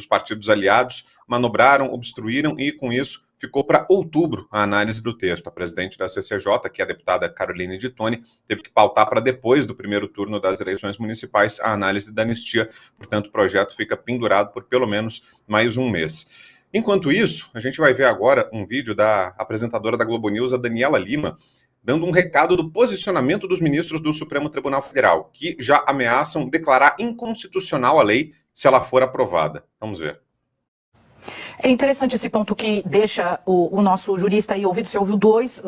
os partidos aliados manobraram, obstruíram e, com isso, ficou para outubro a análise do texto. A presidente da CCJ, que é a deputada Caroline de Toni, teve que pautar para depois do primeiro turno das eleições municipais a análise da anistia. Portanto, o projeto fica pendurado por pelo menos mais um mês. Enquanto isso, a gente vai ver agora um vídeo da apresentadora da Globo News, a Daniela Lima, dando um recado do posicionamento dos ministros do Supremo Tribunal Federal, que já ameaçam declarar inconstitucional a lei se ela for aprovada. Vamos ver. É interessante esse ponto que deixa o nosso jurista aí ouvido. Você ouviu dois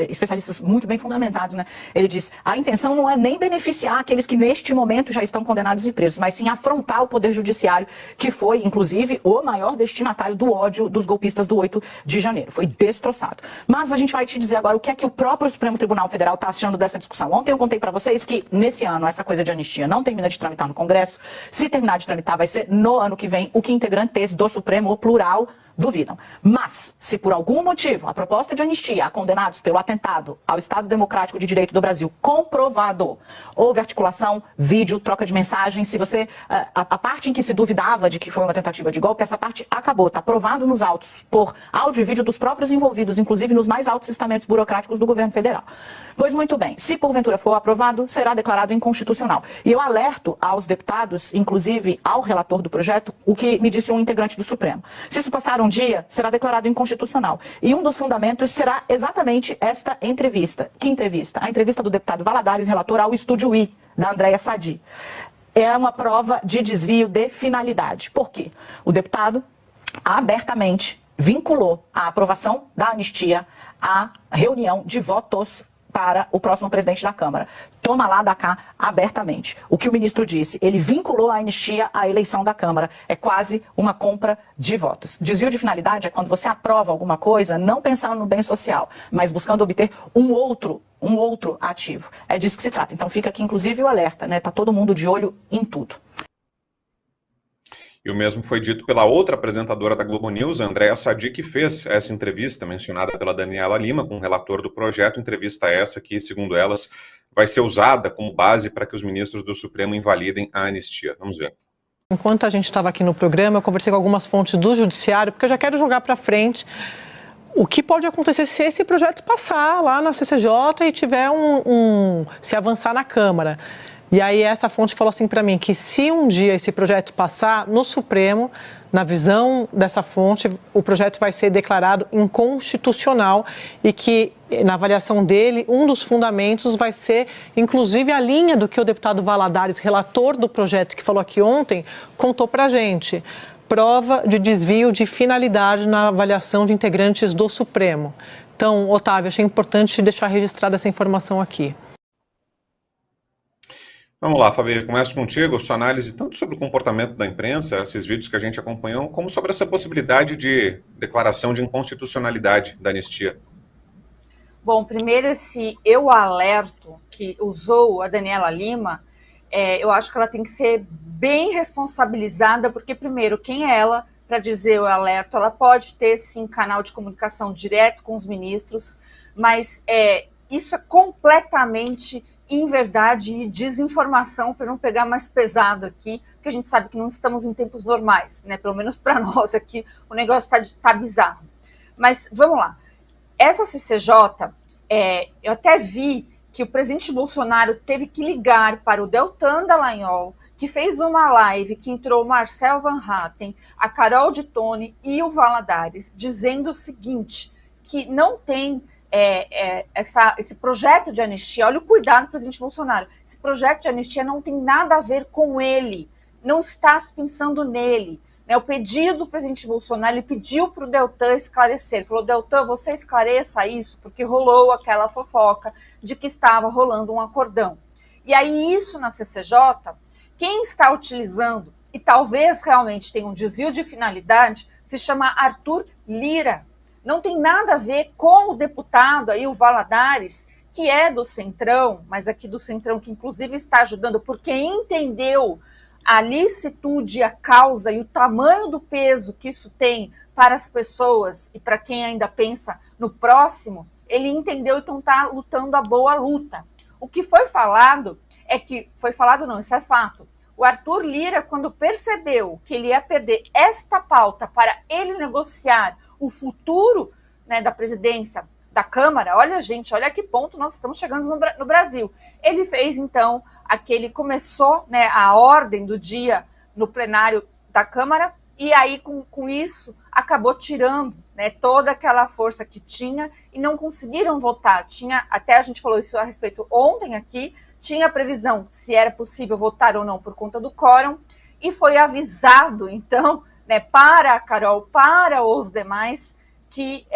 especialistas muito bem fundamentados, né? Ele diz, a intenção não é nem beneficiar aqueles que neste momento já estão condenados e presos, mas sim afrontar o Poder Judiciário, que foi, inclusive, o maior destinatário do ódio dos golpistas do 8 de janeiro. Foi destroçado. Mas a gente vai te dizer agora o que é que o próprio Supremo Tribunal Federal está achando dessa discussão. Ontem eu contei para vocês que, nesse ano, essa coisa de anistia não termina de tramitar no Congresso. Se terminar de tramitar, vai ser no ano que vem, o que integrantes do Supremo, o plural, duvidam. Mas, se por algum motivo a proposta de anistia a condenados pelo atentado ao Estado Democrático de Direito do Brasil comprovado, houve articulação, vídeo, troca de mensagens, se você, a parte em que se duvidava de que foi uma tentativa de golpe, essa parte acabou, está provado nos autos, por áudio e vídeo dos próprios envolvidos, inclusive nos mais altos estamentos burocráticos do governo federal. Pois muito bem, se porventura for aprovado, será declarado inconstitucional. E eu alerto aos deputados, inclusive ao relator do projeto, o que me disse um integrante do Supremo. Se isso passar um dia, será declarado inconstitucional. E um dos fundamentos será exatamente esta entrevista. Que entrevista? A entrevista do deputado Valadares, relator ao Estúdio I, da Andréa Sadi. É uma prova de desvio de finalidade. Por quê? O deputado abertamente vinculou a aprovação da anistia à reunião de votos para o próximo presidente da Câmara. Toma lá da cá abertamente. O que o ministro disse, ele vinculou a anistia à eleição da Câmara. É quase uma compra de votos. Desvio de finalidade é quando você aprova alguma coisa, não pensando no bem social, mas buscando obter um outro ativo. É disso que se trata. Então fica aqui, inclusive, o alerta, né? Tá todo mundo de olho em tudo. E o mesmo foi dito pela outra apresentadora da Globo News, a Andréa Sadi, que fez essa entrevista mencionada pela Daniela Lima com o relator do projeto, entrevista essa que, segundo elas, vai ser usada como base para que os ministros do Supremo invalidem a anistia. Vamos ver. Enquanto a gente estava aqui no programa, eu conversei com algumas fontes do Judiciário, porque eu já quero jogar para frente o que pode acontecer se esse projeto passar lá na CCJ e tiver se avançar na Câmara. E aí essa fonte falou assim para mim, que se um dia esse projeto passar no Supremo, na visão dessa fonte, o projeto vai ser declarado inconstitucional e que, na avaliação dele, um dos fundamentos vai ser, inclusive, a linha do que o deputado Valadares, relator do projeto, que falou aqui ontem, contou para a gente. Prova de desvio de finalidade na avaliação de integrantes do Supremo. Então, Otávio, achei importante deixar registrada essa informação aqui. Vamos lá, Fabi, começo contigo, sua análise tanto sobre o comportamento da imprensa, esses vídeos que a gente acompanhou, como sobre essa possibilidade de declaração de inconstitucionalidade da anistia. Bom, primeiro esse eu alerto que usou a Daniela Lima, eu acho que ela tem que ser bem responsabilizada, porque primeiro, quem é ela para dizer eu alerto? Ela pode ter sim canal de comunicação direto com os ministros, mas isso é completamente inverdade e desinformação, para não pegar mais pesado aqui, porque a gente sabe que não estamos em tempos normais, né? Pelo menos para nós aqui o negócio tá bizarro. Mas vamos lá. Essa CCJ, eu até vi que o presidente Bolsonaro teve que ligar para o Deltan Dallagnol, que fez uma live que entrou o Marcel Van Hatten, a Carol de Toni e o Valadares, dizendo o seguinte, que não tem esse projeto de anistia, olha o cuidado do presidente Bolsonaro, esse projeto de anistia não tem nada a ver com ele, não está se pensando nele. Né? O pedido do presidente Bolsonaro, ele pediu para o Deltan esclarecer, ele falou, Deltan, você esclareça isso, porque rolou aquela fofoca de que estava rolando um acordão. E aí isso na CCJ, quem está utilizando, e talvez realmente tenha um desvio de finalidade, se chama Arthur Lira. Não tem nada a ver com o deputado aí, o Valadares, que é do Centrão, mas aqui do Centrão, que inclusive está ajudando, porque entendeu a licitude, a causa e o tamanho do peso que isso tem para as pessoas e para quem ainda pensa no próximo, ele entendeu, então está lutando a boa luta. O que foi falado isso é fato. O Arthur Lira, quando percebeu que ele ia perder esta pauta para ele negociar o futuro, né, da presidência da Câmara, olha, gente, olha a que ponto nós estamos chegando no Brasil. Ele fez, então, começou, né, a ordem do dia no plenário da Câmara, e aí, com isso, acabou tirando, né, toda aquela força que tinha e não conseguiram votar. Até a gente falou isso a respeito ontem aqui, tinha previsão se era possível votar ou não por conta do quórum, e foi avisado, então, né, para a Carol, para os demais, que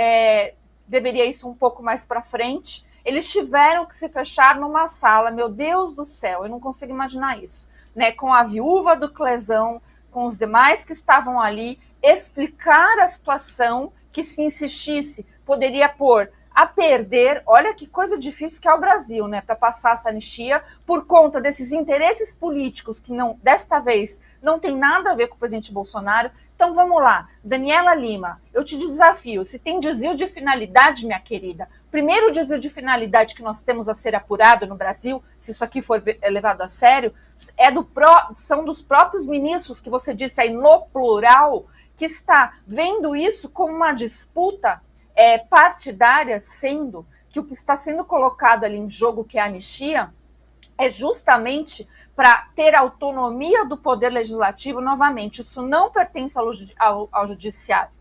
deveria isso um pouco mais para frente. Eles tiveram que se fechar numa sala, meu Deus do céu, eu não consigo imaginar isso, né, com a viúva do Clezão, com os demais que estavam ali, explicar a situação, que se insistisse, poderia pôr a perder. Olha que coisa difícil que é o Brasil, né, para passar essa anistia por conta desses interesses políticos que não, desta vez, não tem nada a ver com o presidente Bolsonaro. Então vamos lá, Daniela Lima, eu te desafio, se tem desvio de finalidade, minha querida, primeiro desvio de finalidade que nós temos a ser apurado no Brasil, se isso aqui for levado a sério, são dos próprios ministros, que você disse aí no plural, que está vendo isso como uma disputa partidária, sendo que o que está sendo colocado ali em jogo, que é a anistia, é justamente para ter autonomia do poder legislativo novamente. Isso não pertence ao judiciário,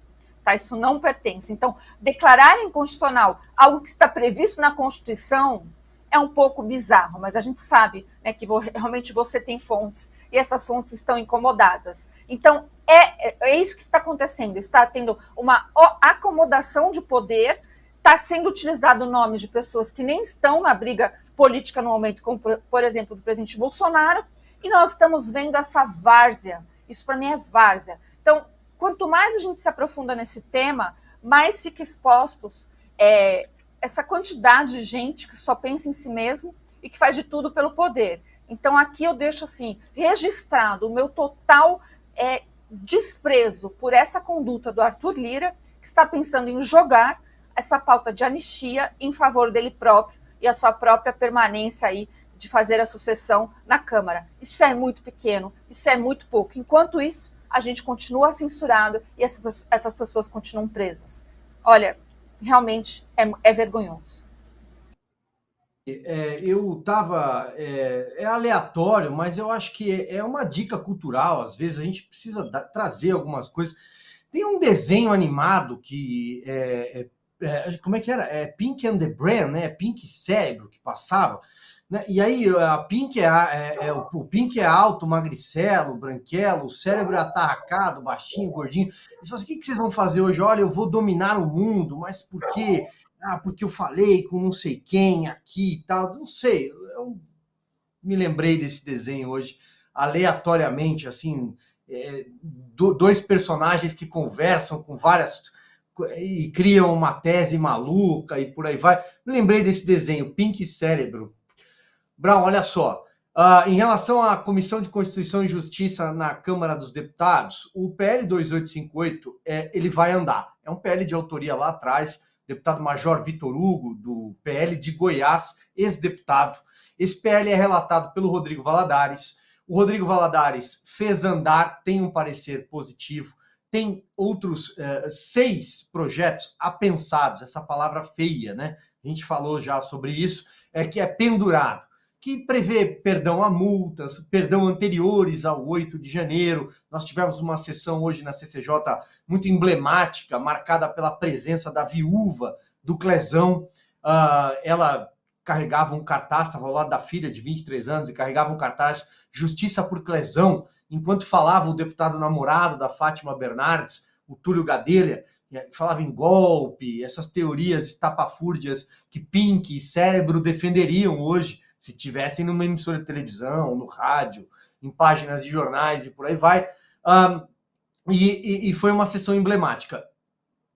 tá? Isso não pertence. Então, declarar inconstitucional algo que está previsto na Constituição é um pouco bizarro, mas a gente sabe, né, que realmente você tem fontes e essas fontes estão incomodadas. Então, é isso que está acontecendo. Está tendo uma acomodação de poder, está sendo utilizado o nome de pessoas que nem estão na briga política no momento, como, por exemplo, do presidente Bolsonaro, e nós estamos vendo essa várzea. Isso, para mim, é várzea. Então, quanto mais a gente se aprofunda nesse tema, mais fica expostos essa quantidade de gente que só pensa em si mesmo e que faz de tudo pelo poder. Então, aqui eu deixo assim, registrado o meu total desprezo por essa conduta do Arthur Lira, que está pensando em jogar essa pauta de anistia em favor dele próprio e a sua própria permanência aí de fazer a sucessão na Câmara. Isso é muito pequeno, isso é muito pouco. Enquanto isso, a gente continua censurado e essas pessoas continuam presas. Olha, realmente é vergonhoso. Eu estava... É aleatório, mas eu acho que é uma dica cultural. Às vezes a gente precisa trazer algumas coisas. Tem um desenho animado que... como é que era? Pink and the Brain, né? Pink Cérebro, que passava. Né? E aí a Pink o Pink é alto, magricelo, branquelo, o cérebro é atarracado, baixinho, gordinho. Eles falam assim, o que vocês vão fazer hoje? Olha, eu vou dominar o mundo, mas por quê? Porque eu falei com não sei quem aqui e tal. Não sei, eu me lembrei desse desenho hoje, aleatoriamente, assim, dois personagens que conversam com várias... e criam uma tese maluca e por aí vai. Me lembrei desse desenho, Pink Cérebro. Brown, olha só. Em relação à Comissão de Constituição e Justiça na Câmara dos Deputados, o PL 2858, ele vai andar. É um PL de autoria lá atrás, deputado Major Vitor Hugo, do PL de Goiás, ex-deputado. Esse PL é relatado pelo Rodrigo Valadares. O Rodrigo Valadares fez andar, tem um parecer positivo. Tem outros 6 projetos apensados, essa palavra feia, né? A gente falou já sobre isso, que é pendurado, que prevê perdão a multas, perdão anteriores ao 8 de janeiro. Nós tivemos uma sessão hoje na CCJ muito emblemática, marcada pela presença da viúva do Clezão. Ela carregava um cartaz, estava ao lado da filha de 23 anos, e carregava um cartaz Justiça por Clezão, enquanto falava o deputado namorado da Fátima Bernardes, o Túlio Gadelha, falava em golpe, essas teorias estapafúrdias que Pink e Cérebro defenderiam hoje, se tivessem numa emissora de televisão, no rádio, em páginas de jornais e por aí vai. E foi uma sessão emblemática.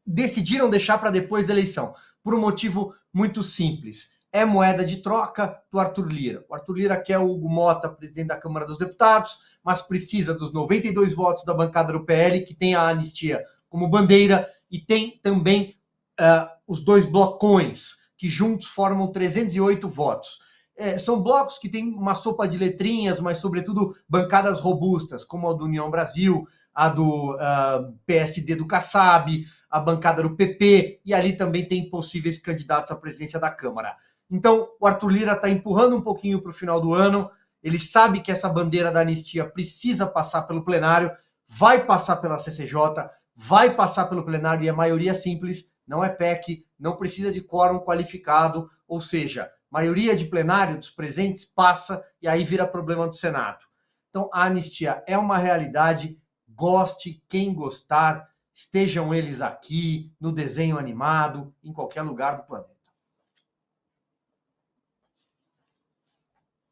Decidiram deixar para depois da eleição, por um motivo muito simples. É moeda de troca do Arthur Lira. O Arthur Lira quer o Hugo Mota, presidente da Câmara dos Deputados, mas precisa dos 92 votos da bancada do PL, que tem a anistia como bandeira, e tem também os 2 blocões, que juntos formam 308 votos. são blocos que têm uma sopa de letrinhas, mas, sobretudo, bancadas robustas, como a do União Brasil, a do PSD do Kassab, a bancada do PP, e ali também tem possíveis candidatos à presidência da Câmara. Então, o Arthur Lira está empurrando um pouquinho para o final do ano, ele sabe que essa bandeira da anistia precisa passar pelo plenário, vai passar pela CCJ, vai passar pelo plenário, e a maioria simples, não é PEC, não precisa de quórum qualificado, ou seja, maioria de plenário dos presentes passa e aí vira problema do Senado. Então, a anistia é uma realidade, goste quem gostar, estejam eles aqui, no desenho animado, em qualquer lugar do planeta.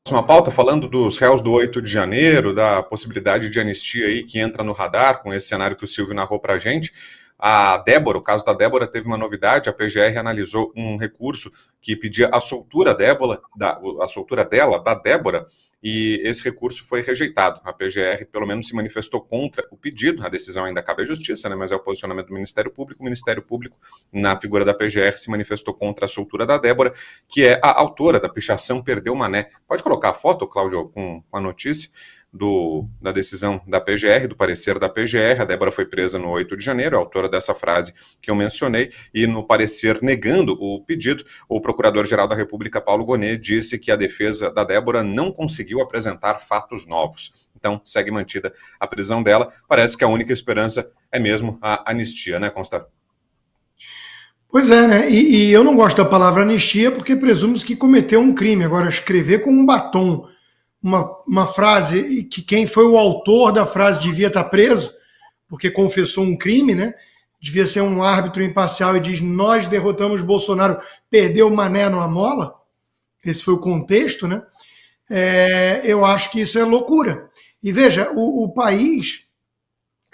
Próxima pauta, falando dos réus do 8 de janeiro, da possibilidade de anistia aí que entra no radar com esse cenário que o Silvio narrou para a gente. A Débora, o caso da Débora teve uma novidade, a PGR analisou um recurso que pedia a soltura dela, da Débora, e esse recurso foi rejeitado. A PGR, pelo menos, se manifestou contra o pedido, a decisão ainda cabe à Justiça, né, mas é o posicionamento do Ministério Público. O Ministério Público, na figura da PGR, se manifestou contra a soltura da Débora, que é a autora da pichação Perdeu Mané. Pode colocar a foto, Cláudio, com a notícia da decisão da PGR, do parecer da PGR. A Débora foi presa no 8 de janeiro, autora dessa frase que eu mencionei, e no parecer negando o pedido, o Procurador-Geral da República, Paulo Gonet, disse que a defesa da Débora não conseguiu apresentar fatos novos. Então, segue mantida a prisão dela. Parece que a única esperança é mesmo a anistia, né, Constantino? Pois é, né? E eu não gosto da palavra anistia porque presume que cometeu um crime. Agora, escrever com um batom uma frase que quem foi o autor da frase devia estar preso, porque confessou um crime, né? Devia ser um árbitro imparcial e diz: nós derrotamos Bolsonaro, perdeu Mané numa mola. Esse foi o contexto, né? Eu acho que isso é loucura. E veja, o país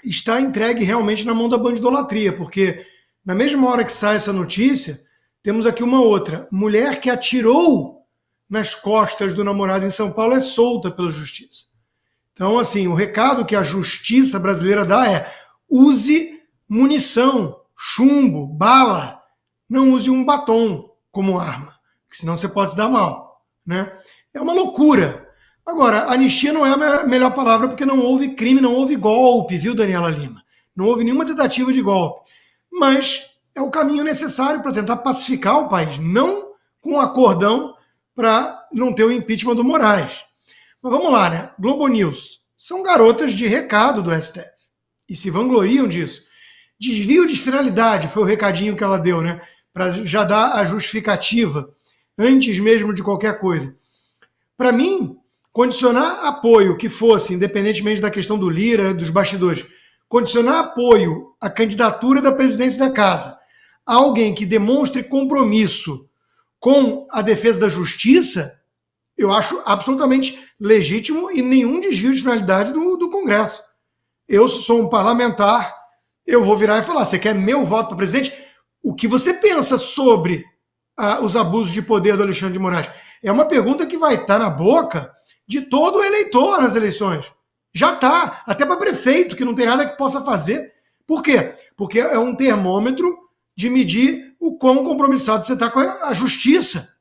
está entregue realmente na mão da bandidolatria, porque na mesma hora que sai essa notícia, temos aqui uma outra. Mulher que atirou nas costas do namorado em São Paulo é solta pela justiça. Então, assim, o recado que a justiça brasileira dá é: use munição, chumbo, bala, não use um batom como arma, porque senão você pode se dar mal, né? É uma loucura. Agora, anistia não é a melhor palavra porque não houve crime, não houve golpe, viu, Daniela Lima? Não houve nenhuma tentativa de golpe. Mas é o caminho necessário para tentar pacificar o país, não com um acordão para não ter o impeachment do Moraes. Mas vamos lá, né? Globo News. São garotas de recado do STF. E se vangloriam disso. Desvio de finalidade foi o recadinho que ela deu, né? Para já dar a justificativa, antes mesmo de qualquer coisa. Para mim, condicionar apoio que fosse, independentemente da questão do Lira, dos bastidores, condicionar apoio à candidatura da presidência da casa a alguém que demonstre compromisso com a defesa da justiça, eu acho absolutamente legítimo e nenhum desvio de finalidade do Congresso. Eu sou um parlamentar, eu vou virar e falar: você quer meu voto para presidente? O que você pensa sobre os abusos de poder do Alexandre de Moraes? É uma pergunta que vai estar na boca de todo eleitor nas eleições. Já está, até para prefeito, que não tem nada que possa fazer. Por quê? Porque é um termômetro de medir o quão compromissado você está com a justiça,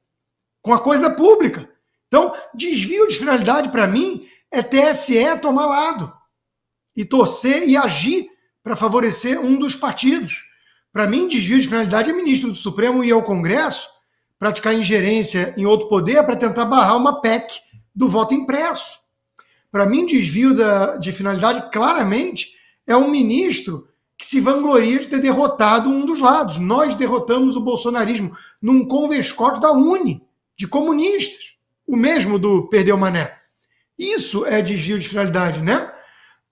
com a coisa pública. Então, desvio de finalidade, para mim, é TSE tomar lado e torcer e agir para favorecer um dos partidos. Para mim, desvio de finalidade é ministro do Supremo ir ao Congresso praticar ingerência em outro poder para tentar barrar uma PEC do voto impresso. Para mim, desvio de finalidade, claramente, é um ministro que se vangloria de ter derrotado um dos lados. Nós derrotamos o bolsonarismo num convescote da UNE, de comunistas, o mesmo do Perdeu Mané. Isso é desvio de finalidade, né?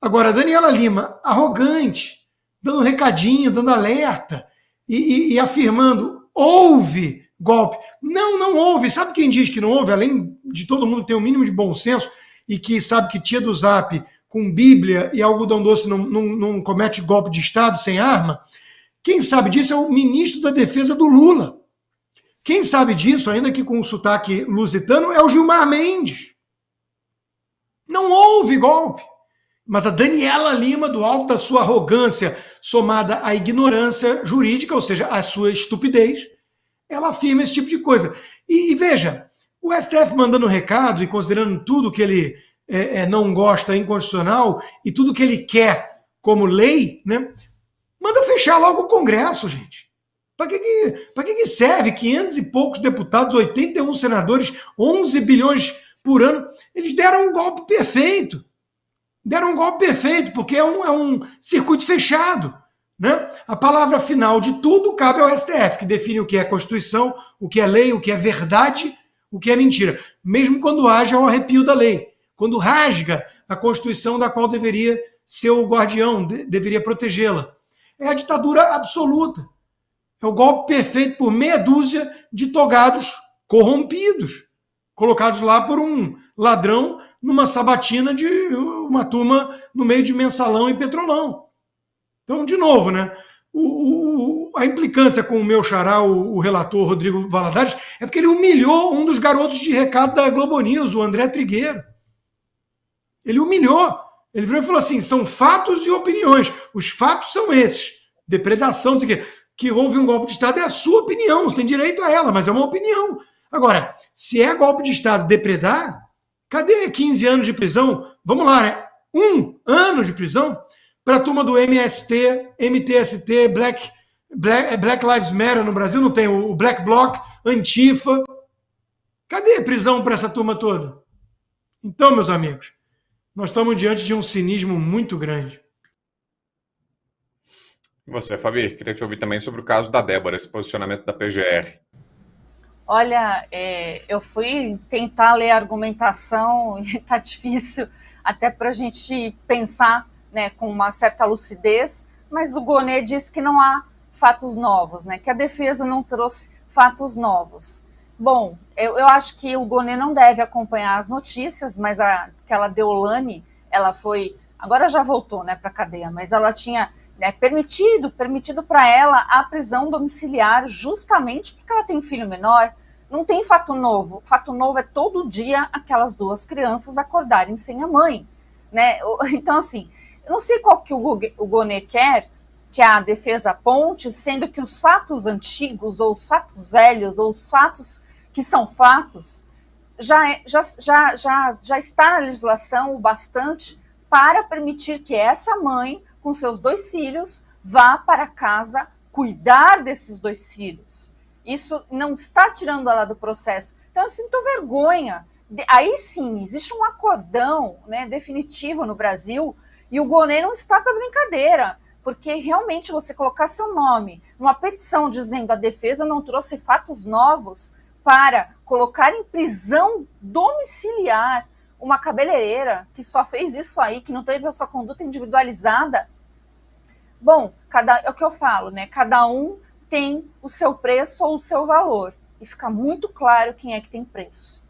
Agora, Daniela Lima, arrogante, dando recadinho, dando alerta e afirmando: houve golpe. Não houve. Sabe quem diz que não houve? Além de todo mundo ter um mínimo de bom senso e que sabe que tia do Zap com Bíblia e algodão doce não comete golpe de Estado sem arma, quem sabe disso é o ministro da Defesa do Lula. Quem sabe disso, ainda que com um sotaque lusitano, é o Gilmar Mendes. Não houve golpe. Mas a Daniela Lima, do alto da sua arrogância, somada à ignorância jurídica, ou seja, à sua estupidez, ela afirma esse tipo de coisa. E veja, O STF mandando recado e considerando tudo que ele não gosta inconstitucional e tudo que ele quer como lei, né? Manda fechar logo o Congresso, gente. Para que serve 500 e poucos deputados, 81 senadores, 11 bilhões por ano? Eles deram um golpe perfeito. Deram um golpe perfeito, porque é um circuito fechado. Né? A palavra final de tudo cabe ao STF, que define o que é Constituição, o que é lei, o que é verdade, o que é mentira. Mesmo quando haja o arrepio da lei. Quando rasga a Constituição da qual deveria ser o guardião, deveria protegê-la. É a ditadura absoluta. É o golpe perfeito por meia dúzia de togados corrompidos, colocados lá por um ladrão numa sabatina de uma turma no meio de mensalão e petrolão. Então, de novo, né? A implicância com o meu xará, o relator Rodrigo Valadares, é porque ele humilhou um dos garotos de recado da Globo News, o André Trigueiro. Ele humilhou. Ele virou e falou assim, são fatos e opiniões. Os fatos são esses. Depredação, não sei o quê. Que houve um golpe de Estado é a sua opinião, você tem direito a ela, mas é uma opinião. Agora, se é golpe de Estado depredar, cadê 15 anos de prisão? Vamos lá, né? 1 ano de prisão para a turma do MST, MTST, Black Lives Matter no Brasil, não tem o Black Bloc, Antifa. Cadê a prisão para essa turma toda? Então, meus amigos, nós estamos diante de um cinismo muito grande. E você, Fabi, queria te ouvir também sobre o caso da Débora, esse posicionamento da PGR. Olha, eu fui tentar ler a argumentação e está difícil até para a gente pensar, né, com uma certa lucidez, mas o Gonê disse que não há fatos novos, né, que a defesa não trouxe fatos novos. Bom, eu acho que o Gonê não deve acompanhar as notícias, mas aquela Deolane, ela foi, agora já voltou, né, para a cadeia, mas ela tinha permitido para ela a prisão domiciliar justamente porque ela tem filho menor. Não tem fato novo. Fato novo é todo dia aquelas duas crianças acordarem sem a mãe, né? Então, assim, eu não sei qual que o Gonê quer que a defesa aponte, sendo que os fatos antigos, ou os fatos velhos, ou os fatos que são fatos, já está na legislação o bastante para permitir que essa mãe, com seus 2 filhos, vá para casa cuidar desses 2 filhos. Isso não está tirando ela do processo. Então, eu sinto vergonha. Aí sim, existe um acordão, né, definitivo no Brasil, e o Gonê não está para brincadeira, porque realmente você colocar seu nome numa petição dizendo a defesa não trouxe fatos novos para colocar em prisão domiciliar uma cabeleireira que só fez isso aí, que não teve a sua conduta individualizada. Bom, é o que eu falo, né? Cada um tem o seu preço ou o seu valor. E fica muito claro quem é que tem preço.